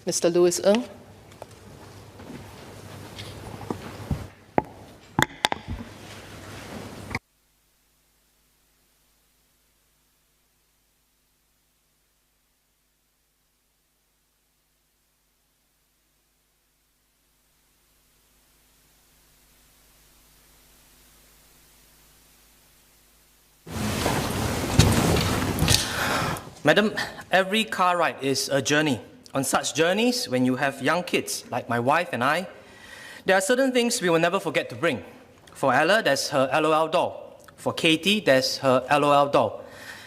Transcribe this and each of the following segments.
Mr. Louis Ng. Madam, every car ride is a journey. On such journeys, when you have young kids, like my wife and I, there are certain things we will never forget to bring. For Ella, there's her LOL doll. For Katie, there's her LOL doll.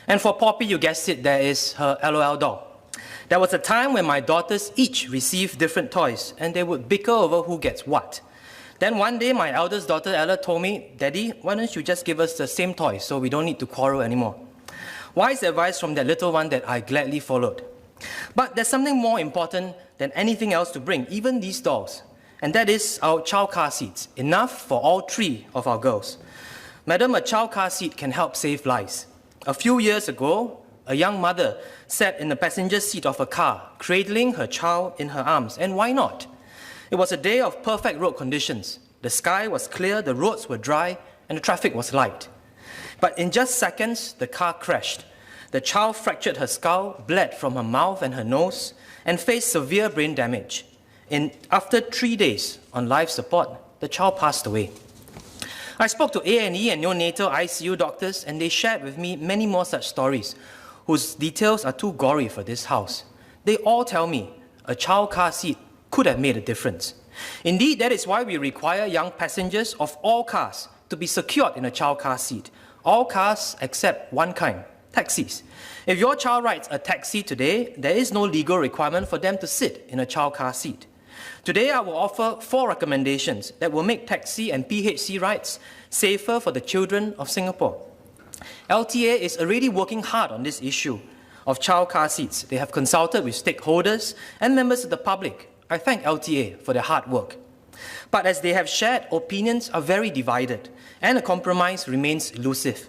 And for Poppy, you guessed it, there is her LOL doll. There was a time when my daughters each received different toys, and they would bicker over who gets what. Then one day, my eldest daughter, Ella, told me, "Daddy, why don't you just give us the same toy so we don't need to quarrel anymore?" Wise advice from that little one that I gladly followed. But there's something more important than anything else to bring, even these dolls, and that is our child car seats, enough for all three of our girls. Madam, a child car seat can help save lives. A few years ago, a young mother sat in the passenger seat of a car, cradling her child in her arms, and why not? It was a day of perfect road conditions. The sky was clear, the roads were dry, and the traffic was light. But in just seconds, the car crashed. The child fractured her skull, bled from her mouth and her nose, and faced severe brain damage. After 3 days on life support, the child passed away. I spoke to A&E and neonatal ICU doctors, and they shared with me many more such stories, whose details are too gory for this house. They all tell me a child car seat could have made a difference. Indeed, that is why we require young passengers of all cars to be secured in a child car seat. All cars except one kind, taxis. If your child rides a taxi today, there is no legal requirement for them to sit in a child car seat. Today, I will offer 4 recommendations that will make taxi and PHC rides safer for the children of Singapore. LTA is already working hard on this issue of child car seats. They have consulted with stakeholders and members of the public. I thank LTA for their hard work. But as they have shared, opinions are very divided, and a compromise remains elusive.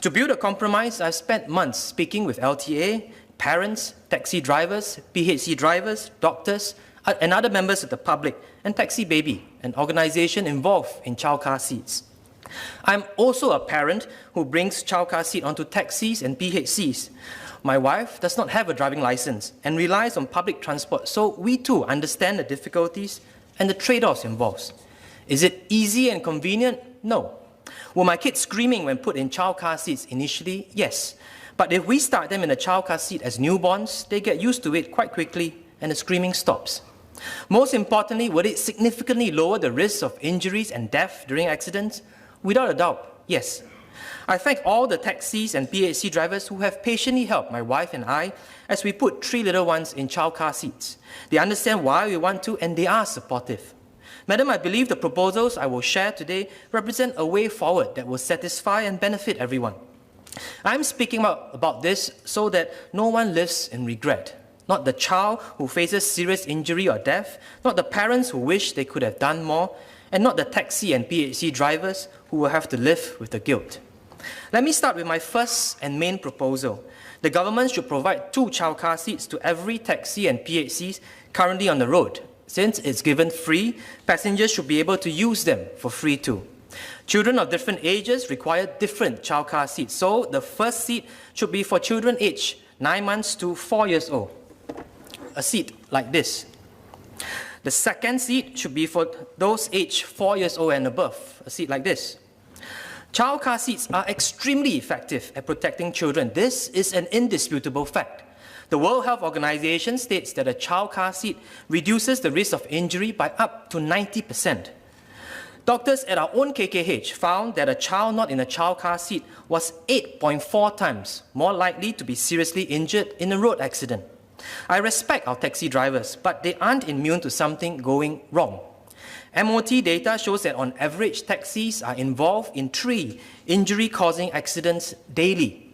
To build a compromise, I've spent months speaking with LTA, parents, taxi drivers, PHC drivers, doctors, and other members of the public, and Taxi Baby, an organization involved in child car seats. I'm also a parent who brings child car seat onto taxis and PHCs. My wife does not have a driving license and relies on public transport, so we too understand the difficulties and the trade-offs involved. Is it easy and convenient? No. Were my kids screaming when put in child car seats initially? Yes. But if we start them in a child car seat as newborns, they get used to it quite quickly and the screaming stops. Most importantly, would it significantly lower the risk of injuries and death during accidents? Without a doubt, yes. I thank all the taxis and PHC drivers who have patiently helped my wife and I as we put 3 little ones in child car seats. They understand why we want to, and they are supportive. Madam, I believe the proposals I will share today represent a way forward that will satisfy and benefit everyone. I'm speaking about this so that no one lives in regret. Not the child who faces serious injury or death, not the parents who wish they could have done more, and not the taxi and PHC drivers who will have to live with the guilt. Let me start with my first and main proposal. The government should provide 2 child car seats to every taxi and PHCs currently on the road. Since it's given free, passengers should be able to use them for free too. Children of different ages require different child car seats, so the first seat should be for children aged 9 months to 4 years old. A seat like this. The second seat should be for those aged 4 years old and above, a seat like this. Child car seats are extremely effective at protecting children. This is an indisputable fact. The World Health Organization states that a child car seat reduces the risk of injury by up to 90%. Doctors at our own KKH found that a child not in a child car seat was 8.4 times more likely to be seriously injured in a road accident. I respect our taxi drivers, but they aren't immune to something going wrong. MOT data shows that on average, taxis are involved in 3 injury-causing accidents daily.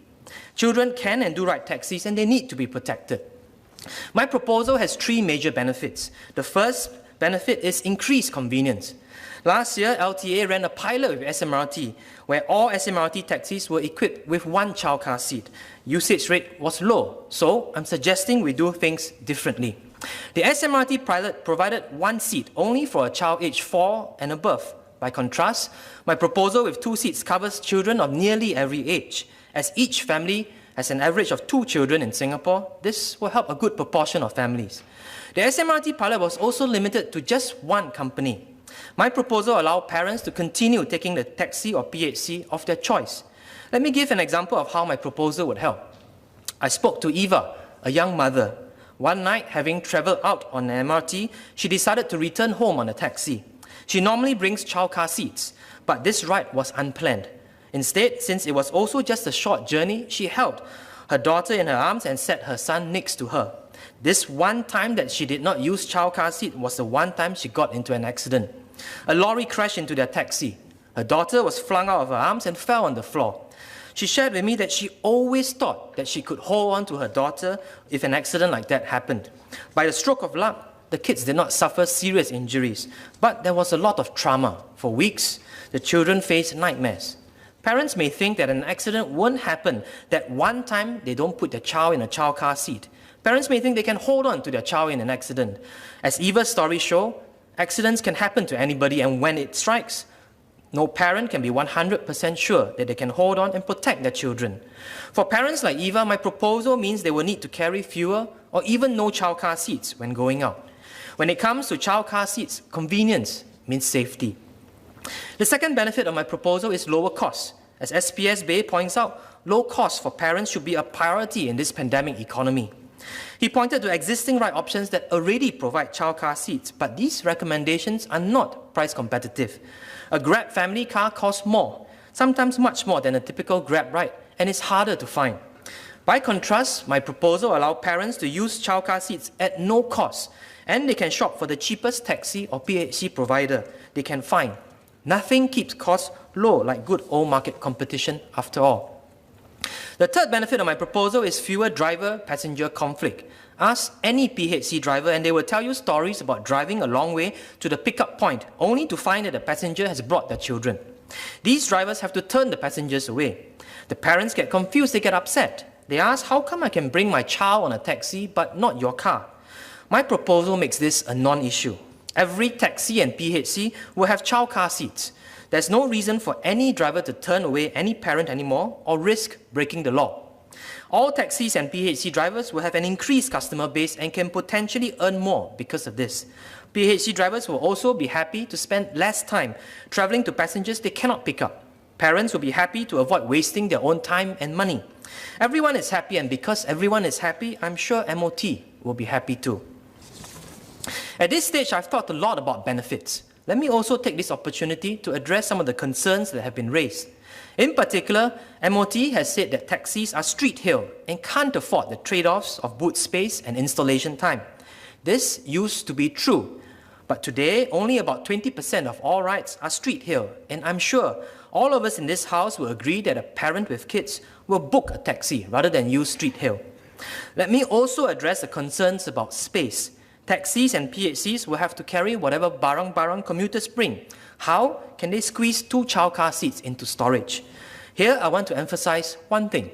Children can and do ride taxis, and they need to be protected. My proposal has 3 major benefits. The first benefit is increased convenience. Last year, LTA ran a pilot with SMRT, where all SMRT taxis were equipped with 1 child car seat. Usage rate was low, so I'm suggesting we do things differently. The SMRT pilot provided one seat only for a child aged 4 and above. By contrast, my proposal with 2 seats covers children of nearly every age. As each family has an average of 2 children in Singapore, this will help a good proportion of families. The SMRT pilot was also limited to just one company. My proposal allowed parents to continue taking the taxi or PHC of their choice. Let me give an example of how my proposal would help. I spoke to Eva, a young mother. One night, having travelled out on the MRT, she decided to return home on a taxi. She normally brings child car seats, but this ride was unplanned. Instead, since it was also just a short journey, she held her daughter in her arms and set her son next to her. This one time that she did not use child car seat was the one time she got into an accident. A lorry crashed into their taxi. Her daughter was flung out of her arms and fell on the floor. She shared with me that she always thought that she could hold on to her daughter if an accident like that happened. By the stroke of luck, the kids did not suffer serious injuries, but there was a lot of trauma. For weeks, the children faced nightmares. Parents may think that an accident won't happen, that one time they don't put their child in a child car seat. Parents may think they can hold on to their child in an accident. As Eva's story shows, accidents can happen to anybody, and when it strikes, no parent can be 100% sure that they can hold on and protect their children. For parents like Eva, my proposal means they will need to carry fewer or even no child car seats when going out. When it comes to child car seats, convenience means safety. The second benefit of my proposal is lower costs. As SPS Bay points out, low costs for parents should be a priority in this pandemic economy. He pointed to existing ride options that already provide child car seats, but these recommendations are not price competitive. A Grab family car costs more, sometimes much more than a typical Grab ride, and is harder to find. By contrast, my proposal allows parents to use child car seats at no cost, and they can shop for the cheapest taxi or PHC provider they can find. Nothing keeps costs low like good old market competition after all. The third benefit of my proposal is fewer driver-passenger conflict. Ask any PHC driver and they will tell you stories about driving a long way to the pickup point only to find that the passenger has brought their children. These drivers have to turn the passengers away. The parents get confused, they get upset. They ask, how come I can bring my child on a taxi but not your car? My proposal makes this a non-issue. Every taxi and PHC will have child car seats. There's no reason for any driver to turn away any parent anymore or risk breaking the law. All taxis and PHC drivers will have an increased customer base and can potentially earn more because of this. PHC drivers will also be happy to spend less time traveling to passengers they cannot pick up. Parents will be happy to avoid wasting their own time and money. Everyone is happy, and because everyone is happy, I'm sure MOT will be happy too. At this stage, I've thought a lot about benefits. Let me also take this opportunity to address some of the concerns that have been raised. In particular, MOT has said that taxis are street hail and can't afford the trade-offs of boot space and installation time. This used to be true, but today only about 20% of all rides are street hail, and I'm sure all of us in this house will agree that a parent with kids will book a taxi rather than use street hail. Let me also address the concerns about space. Taxis and PHCs will have to carry whatever barang-barang commuters bring. How can they squeeze 2 child car seats into storage? Here, I want to emphasize one thing.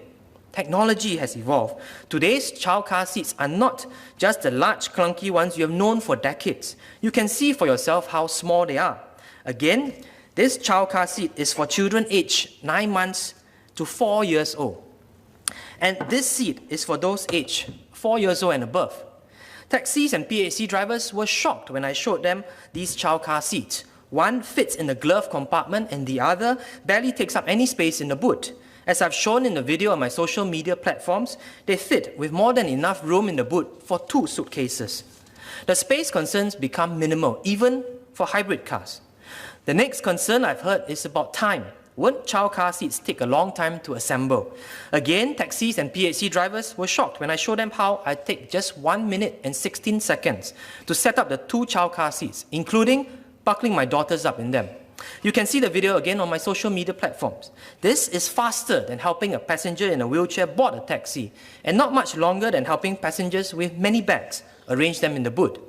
Technology has evolved. Today's child car seats are not just the large, clunky ones you have known for decades. You can see for yourself how small they are. Again, this child car seat is for children aged 9 months to 4 years old. And this seat is for those aged 4 years old and above. Taxis and PHC drivers were shocked when I showed them these child car seats. One fits in the glove compartment and the other barely takes up any space in the boot. As I've shown in the video on my social media platforms, they fit with more than enough room in the boot for 2 suitcases. The space concerns become minimal, even for hybrid cars. The next concern I've heard is about time. Won't child car seats take a long time to assemble? Again, taxis and PHC drivers were shocked when I showed them how I take just 1 minute and 16 seconds to set up the 2 child car seats, including buckling my daughters up in them. You can see the video again on my social media platforms. This is faster than helping a passenger in a wheelchair board a taxi, and not much longer than helping passengers with many bags arrange them in the boot.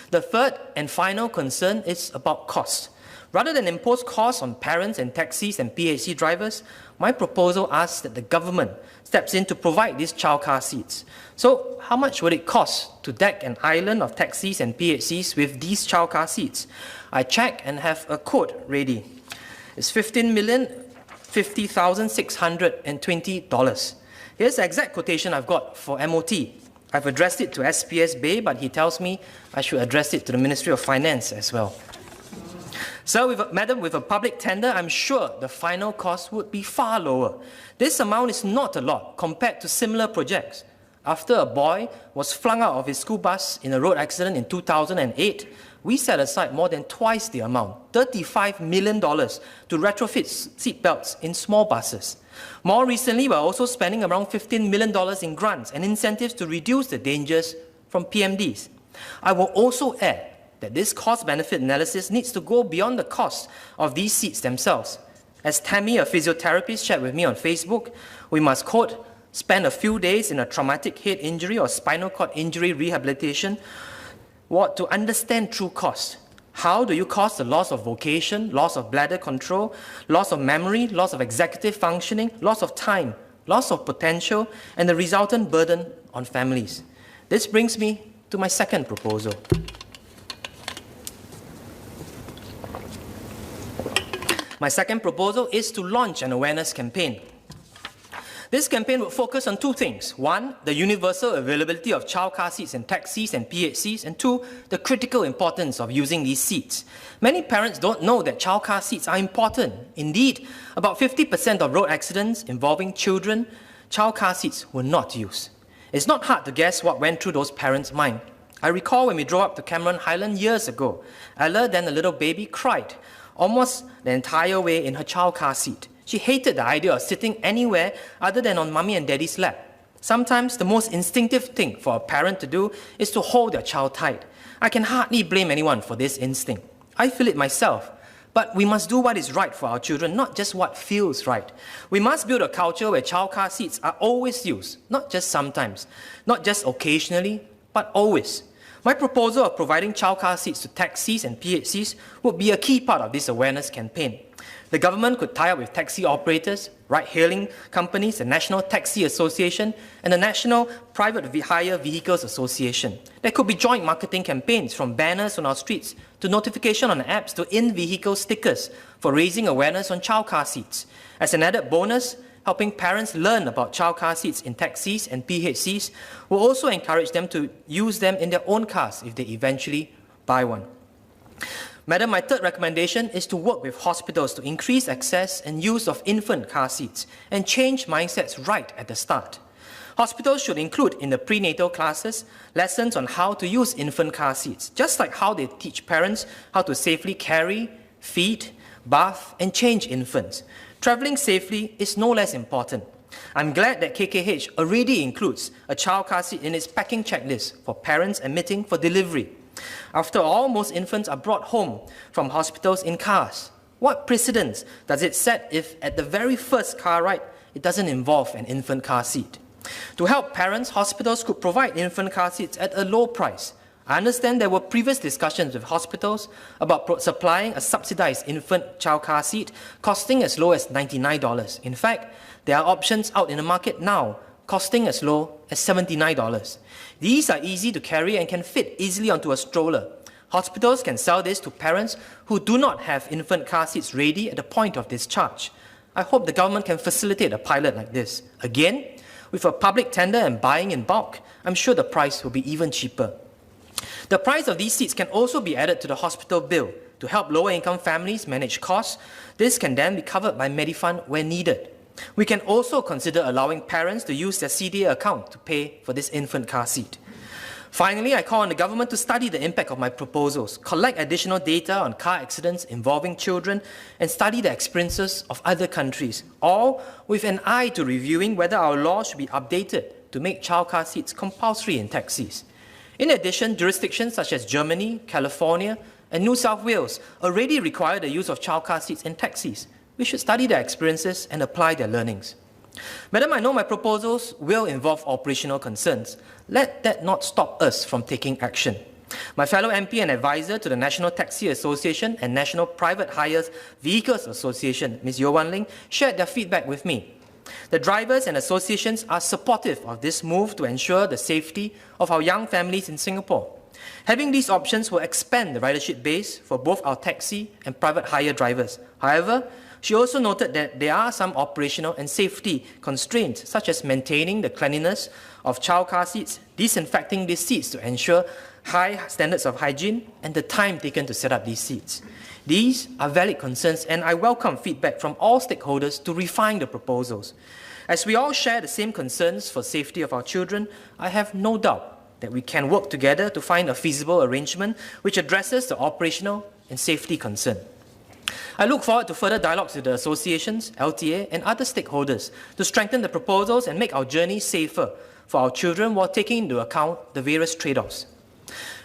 The third and final concern is about cost. Rather than impose costs on parents and taxis and PHC drivers, my proposal asks that the government steps in to provide these child car seats. So how much would it cost to deck an island of taxis and PHCs with these child car seats? I check and have a quote ready. It's $15,050,620. Here's the exact quotation I've got for MOT. I've addressed it to SPS Bay, but he tells me I should address it to the Ministry of Finance as well. So, Madam, with a public tender, I'm sure the final cost would be far lower. This amount is not a lot compared to similar projects. After a boy was flung out of his school bus in a road accident in 2008, we set aside more than twice the amount, $35 million, to retrofit seatbelts in small buses. More recently, we're also spending around $15 million in grants and incentives to reduce the dangers from PMDs. I will also add that this cost-benefit analysis needs to go beyond the cost of these seats themselves. As Tammy, a physiotherapist, shared with me on Facebook, we must, quote, spend a few days in a traumatic head injury or spinal cord injury rehabilitation to understand true cost. How do you cost the loss of vocation, loss of bladder control, loss of memory, loss of executive functioning, loss of time, loss of potential, and the resultant burden on families? This brings me to my second proposal. My second proposal is to launch an awareness campaign. This campaign will focus on two things. One, the universal availability of child car seats in taxis and PHCs, and two, the critical importance of using these seats. Many parents don't know that child car seats are important. Indeed, about 50% of road accidents involving children, child car seats were not used. It's not hard to guess what went through those parents' mind. I recall when we drove up to Cameron Highland years ago, Ella, then a little baby, cried almost the entire way in her child car seat. She hated the idea of sitting anywhere other than on mommy and daddy's lap. Sometimes the most instinctive thing for a parent to do is to hold their child tight. I can hardly blame anyone for this instinct. I feel it myself. But we must do what is right for our children, not just what feels right. We must build a culture where child car seats are always used, not just sometimes, not just occasionally, but always. My proposal of providing child car seats to taxis and PHCs would be a key part of this awareness campaign. The government could tie up with taxi operators, ride-hailing companies, the National Taxi Association, and the National Private Hire Vehicles Association. There could be joint marketing campaigns, from banners on our streets to notification on apps to in-vehicle stickers for raising awareness on child car seats. As an added bonus, helping parents learn about child car seats in taxis and PHCs will also encourage them to use them in their own cars if they eventually buy one. Madam, my third recommendation is to work with hospitals to increase access and use of infant car seats and change mindsets right at the start. Hospitals should include in the prenatal classes lessons on how to use infant car seats, just like how they teach parents how to safely carry, feed, bath, and change infants. Traveling safely is no less important. I'm glad that KKH already includes a child car seat in its packing checklist for parents admitting for delivery. After all, most infants are brought home from hospitals in cars. What precedence does it set if at the very first car ride, it doesn't involve an infant car seat? To help parents, hospitals could provide infant car seats at a low price. I understand there were previous discussions with hospitals about supplying a subsidized infant child car seat costing as low as $99. In fact, there are options out in the market now costing as low as $79. These are easy to carry and can fit easily onto a stroller. Hospitals can sell this to parents who do not have infant car seats ready at the point of discharge. I hope the government can facilitate a pilot like this. Again, with a public tender and buying in bulk, I'm sure the price will be even cheaper. The price of these seats can also be added to the hospital bill to help lower-income families manage costs. This can then be covered by Medifund where needed. We can also consider allowing parents to use their CDA account to pay for this infant car seat. Finally, I call on the government to study the impact of my proposals, collect additional data on car accidents involving children, and study the experiences of other countries, all with an eye to reviewing whether our laws should be updated to make child car seats compulsory in taxis. In addition, jurisdictions such as Germany, California, and New South Wales already require the use of child car seats in taxis. We should study their experiences and apply their learnings. Madam, I know my proposals will involve operational concerns. Let that not stop us from taking action. My fellow MP and advisor to the National Taxi Association and National Private Hires Vehicles Association, Ms. Yeo Wan Ling, shared their feedback with me. The drivers and associations are supportive of this move to ensure the safety of our young families in Singapore. Having these options will expand the ridership base for both our taxi and private hire drivers. However, she also noted that there are some operational and safety constraints, such as maintaining the cleanliness of child car seats, disinfecting these seats to ensure high standards of hygiene, and the time taken to set up these seats. These are valid concerns, and I welcome feedback from all stakeholders to refine the proposals. As we all share the same concerns for safety of our children, I have no doubt that we can work together to find a feasible arrangement which addresses the operational and safety concern. I look forward to further dialogues with the associations, LTA, and other stakeholders to strengthen the proposals and make our journey safer for our children while taking into account the various trade-offs.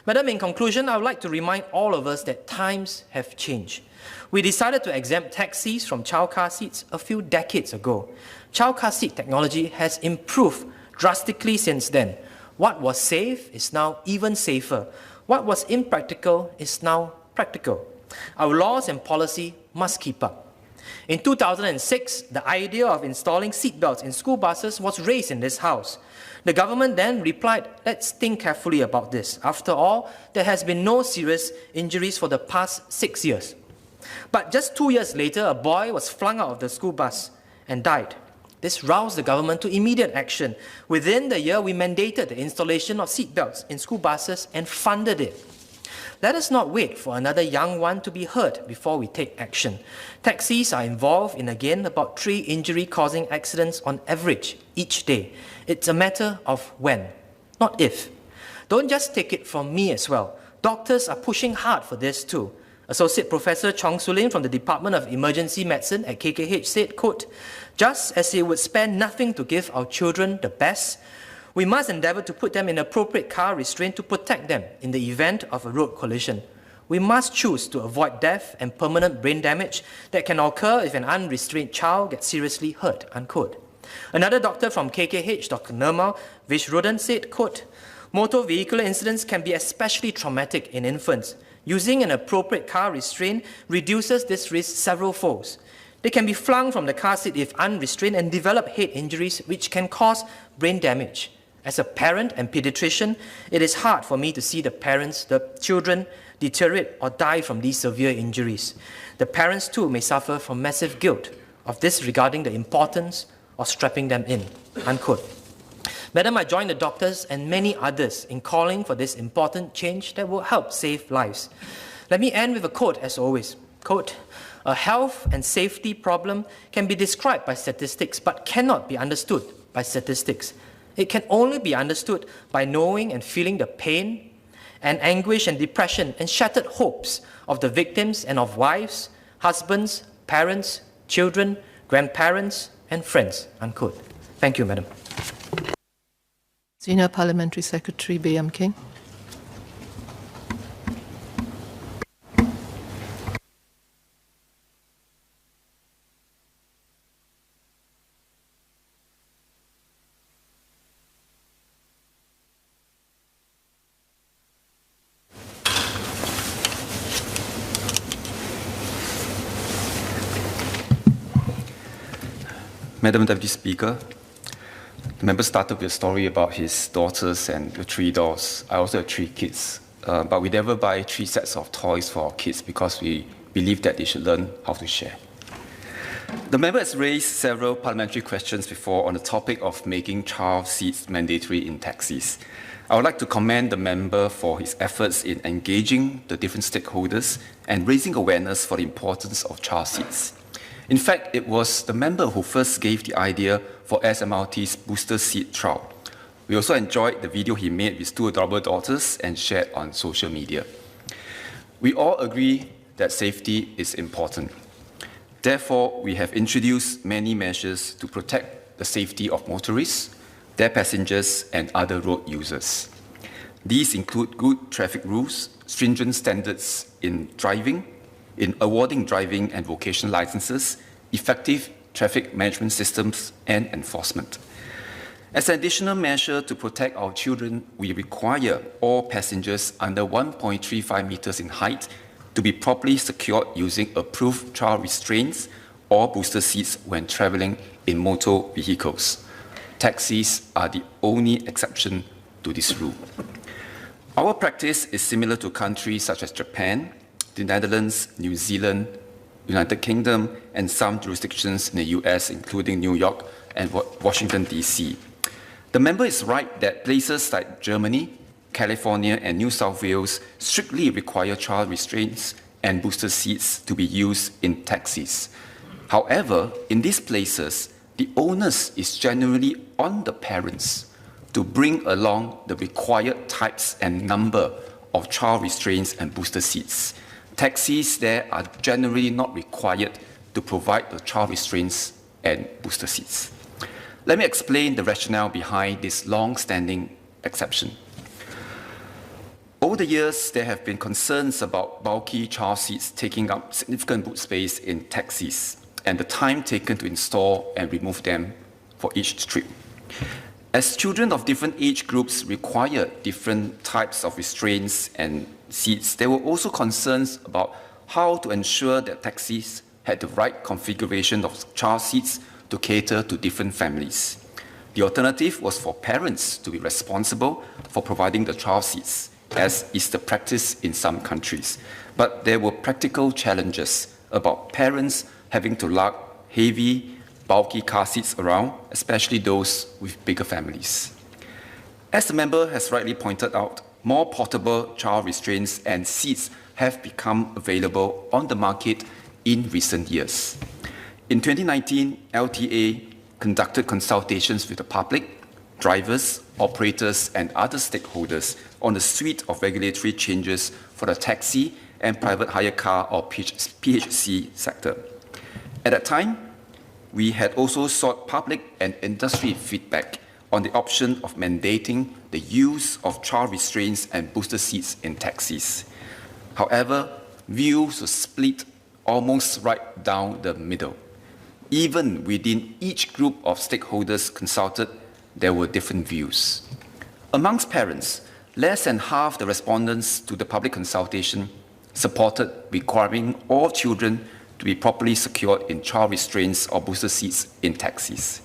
Madam, in conclusion, I would like to remind all of us that times have changed. We decided to exempt taxis from child car seats a few decades ago. Child car seat technology has improved drastically since then. What was safe is now even safer. What was impractical is now practical. Our laws and policy must keep up. In 2006, the idea of installing seatbelts in school buses was raised in this House. The government then replied, let's think carefully about this. After all, there has been no serious injuries for the past 6 years. But just 2 years later, a boy was flung out of the school bus and died. This roused the government to immediate action. Within the year, we mandated the installation of seatbelts in school buses and funded it. Let us not wait for another young one to be hurt before we take action. Taxis are involved in, again, about 3 injury-causing accidents on average each day. It's a matter of when, not if. Don't just take it from me as well. Doctors are pushing hard for this too. Associate Professor Chong Sulin from the Department of Emergency Medicine at KKH said, quote, just as it would spare nothing to give our children the best, we must endeavour to put them in appropriate car restraint to protect them in the event of a road collision. We must choose to avoid death and permanent brain damage that can occur if an unrestrained child gets seriously hurt, unquote. Another doctor from KKH, Dr. Nirmal Vishrudan, said, quote, motor vehicular incidents can be especially traumatic in infants. Using an appropriate car restraint reduces this risk several folds. They can be flung from the car seat if unrestrained and develop head injuries which can cause brain damage. As a parent and pediatrician, it is hard for me to see the children deteriorate or die from these severe injuries. The parents too may suffer from massive guilt of disregarding the importance of strapping them in, unquote. Madam, I join the doctors and many others in calling for this important change that will help save lives. Let me end with a quote as always. Quote, a health and safety problem can be described by statistics but cannot be understood by statistics. It can only be understood by knowing and feeling the pain and anguish and depression and shattered hopes of the victims and of wives, husbands, parents, children, grandparents, and friends, unquote. Thank you, Madam. Senior Parliamentary Secretary B.M. King. Madam Deputy Speaker, the member started with a story about his daughters and the 3 dolls. I also have 3 kids, but we never buy 3 sets of toys for our kids because we believe that they should learn how to share. The member has raised several parliamentary questions before on the topic of making child seats mandatory in taxis. I would like to commend the member for his efforts in engaging the different stakeholders and raising awareness for the importance of child seats. In fact, it was the member who first gave the idea for SMRT's booster seat trial. We also enjoyed the video he made with 2 adorable daughters and shared on social media. We all agree that safety is important. Therefore, we have introduced many measures to protect the safety of motorists, their passengers, and other road users. These include good traffic rules, stringent standards in driving, in awarding driving and vocational licenses, effective traffic management systems, and enforcement. As an additional measure to protect our children, we require all passengers under 1.35 meters in height to be properly secured using approved child restraints or booster seats when traveling in motor vehicles. Taxis are the only exception to this rule. Our practice is similar to countries such as Japan, the Netherlands, New Zealand, United Kingdom, and some jurisdictions in the US, including New York and Washington, D.C. The member is right that places like Germany, California, and New South Wales strictly require child restraints and booster seats to be used in taxis. However, in these places, the onus is generally on the parents to bring along the required types and number of child restraints and booster seats. Taxis there are generally not required to provide the child restraints and booster seats. Let me explain the rationale behind this long-standing exception. Over the years, there have been concerns about bulky child seats taking up significant boot space in taxis and the time taken to install and remove them for each trip. As children of different age groups require different types of restraints and seats, there were also concerns about how to ensure that taxis had the right configuration of child seats to cater to different families. The alternative was for parents to be responsible for providing the child seats, as is the practice in some countries. But there were practical challenges about parents having to lug heavy, bulky car seats around, especially those with bigger families. As the member has rightly pointed out, more portable child restraints and seats have become available on the market in recent years. In 2019, LTA conducted consultations with the public, drivers, operators, and other stakeholders on a suite of regulatory changes for the taxi and private hire car or PHC sector. At that time, we had also sought public and industry feedback on the option of mandating the use of child restraints and booster seats in taxis. However, views were split almost right down the middle. Even within each group of stakeholders consulted, there were different views. Amongst parents, less than half the respondents to the public consultation supported requiring all children to be properly secured in child restraints or booster seats in taxis.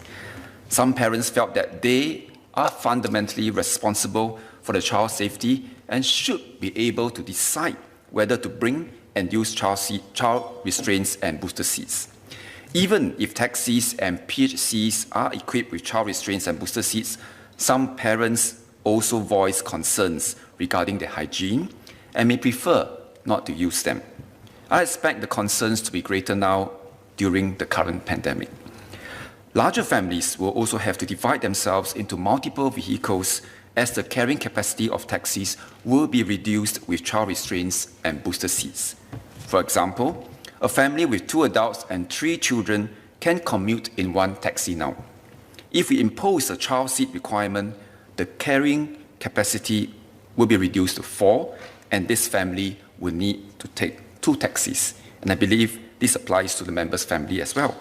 Some parents felt that they are fundamentally responsible for the child's safety and should be able to decide whether to bring and use child restraints and booster seats. Even if taxis and PHCs are equipped with child restraints and booster seats, some parents also voice concerns regarding their hygiene and may prefer not to use them. I expect the concerns to be greater now during the current pandemic. Larger families will also have to divide themselves into multiple vehicles as the carrying capacity of taxis will be reduced with child restraints and booster seats. For example, a family with 2 adults and 3 children can commute in one taxi now. If we impose a child seat requirement, the carrying capacity will be reduced to 4, and this family will need to take 2 taxis. And I believe this applies to the member's family as well.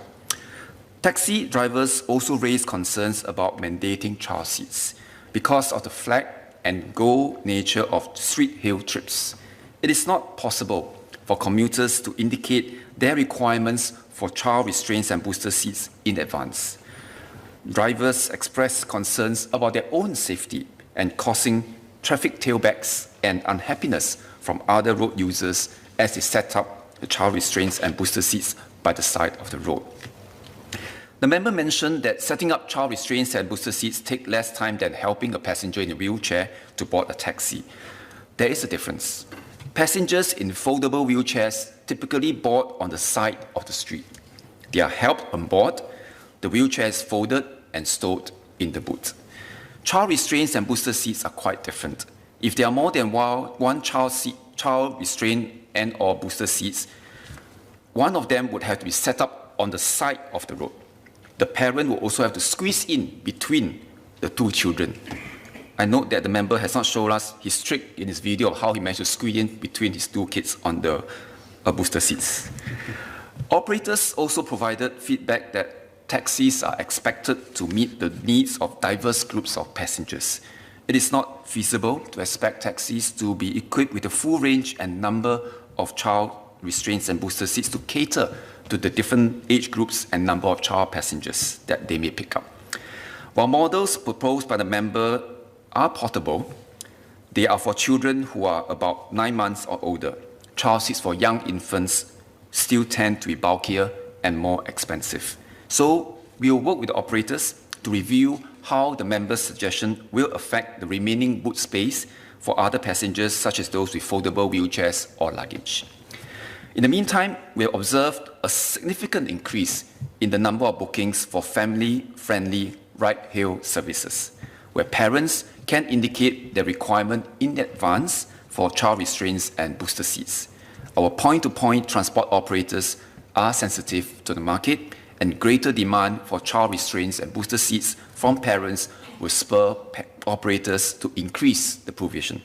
Taxi drivers also raise concerns about mandating child seats because of the flag and go nature of street hail trips. It is not possible for commuters to indicate their requirements for child restraints and booster seats in advance. Drivers express concerns about their own safety and causing traffic tailbacks and unhappiness from other road users as they set up the child restraints and booster seats by the side of the road. The member mentioned that setting up child restraints and booster seats take less time than helping a passenger in a wheelchair to board a taxi. There is a difference. Passengers in foldable wheelchairs typically board on the side of the street. They are helped on board, the wheelchair is folded and stowed in the boot. Child restraints and booster seats are quite different. If there are more than one child restraint and or booster seats, one of them would have to be set up on the side of the road. The parent will also have to squeeze in between the 2 children. I note that the member has not shown us his trick in his video of how he managed to squeeze in between his 2 kids on the booster seats. Operators also provided feedback that taxis are expected to meet the needs of diverse groups of passengers. It is not feasible to expect taxis to be equipped with a full range and number of child restraints and booster seats to cater to the different age groups and number of child passengers that they may pick up. While models proposed by the member are portable, they are for children who are about 9 months or older. Child seats for young infants still tend to be bulkier and more expensive. So we will work with the operators to review how the member's suggestion will affect the remaining boot space for other passengers, such as those with foldable wheelchairs or luggage. In the meantime, we have observed a significant increase in the number of bookings for family-friendly ride-hail services, where parents can indicate their requirement in advance for child restraints and booster seats. Our point-to-point transport operators are sensitive to the market, and greater demand for child restraints and booster seats from parents will spur operators to increase the provision.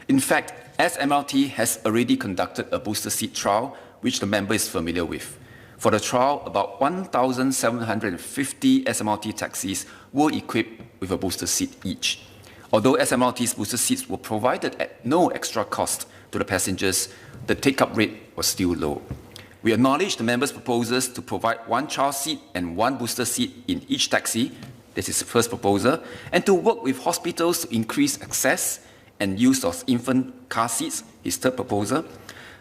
In fact, SMRT has already conducted a booster seat trial, which the member is familiar with. For the trial, about 1,750 SMRT taxis were equipped with a booster seat each. Although SMRT's booster seats were provided at no extra cost to the passengers, the take-up rate was still low. We acknowledge the member's proposals to provide 1 child seat and 1 booster seat in each taxi, this is the first proposal, and to work with hospitals to increase access and use of infant car seats, his third proposal.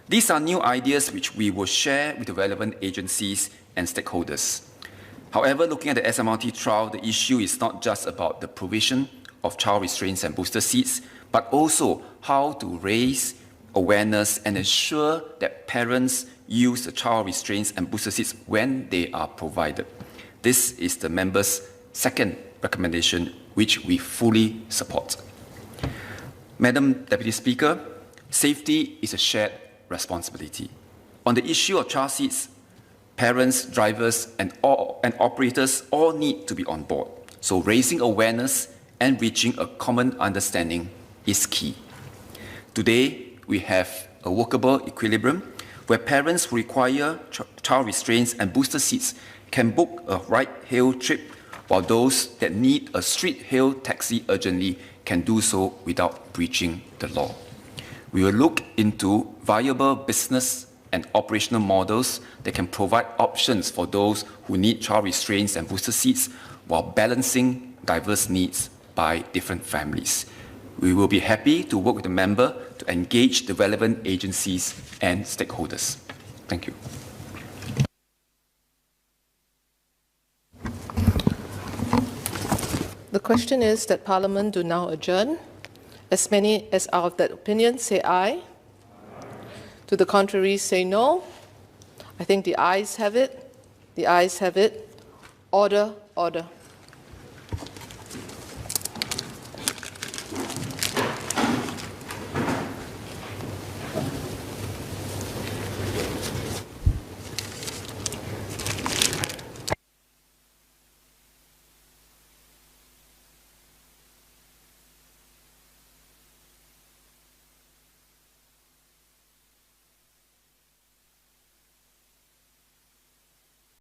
These are new ideas which we will share with the relevant agencies and stakeholders. However, looking at the SMRT trial, the issue is not just about the provision of child restraints and booster seats, but also how to raise awareness and ensure that parents use the child restraints and booster seats when they are provided. This is the member's second recommendation, which we fully support. Madam Deputy Speaker, safety is a shared responsibility. On the issue of child seats, parents, drivers, and operators all need to be on board. So raising awareness and reaching a common understanding is key. Today, we have a workable equilibrium where parents who require child restraints and booster seats can book a ride-hail trip, while those that need a street-hail taxi urgently can do so without breaching the law. We will look into viable business and operational models that can provide options for those who need child restraints and booster seats while balancing diverse needs by different families. We will be happy to work with the member to engage the relevant agencies and stakeholders. Thank you. The question is that Parliament do now adjourn. As many as are of that opinion, say aye. To the contrary, say no. I think the ayes have it. The ayes have it. Order, order.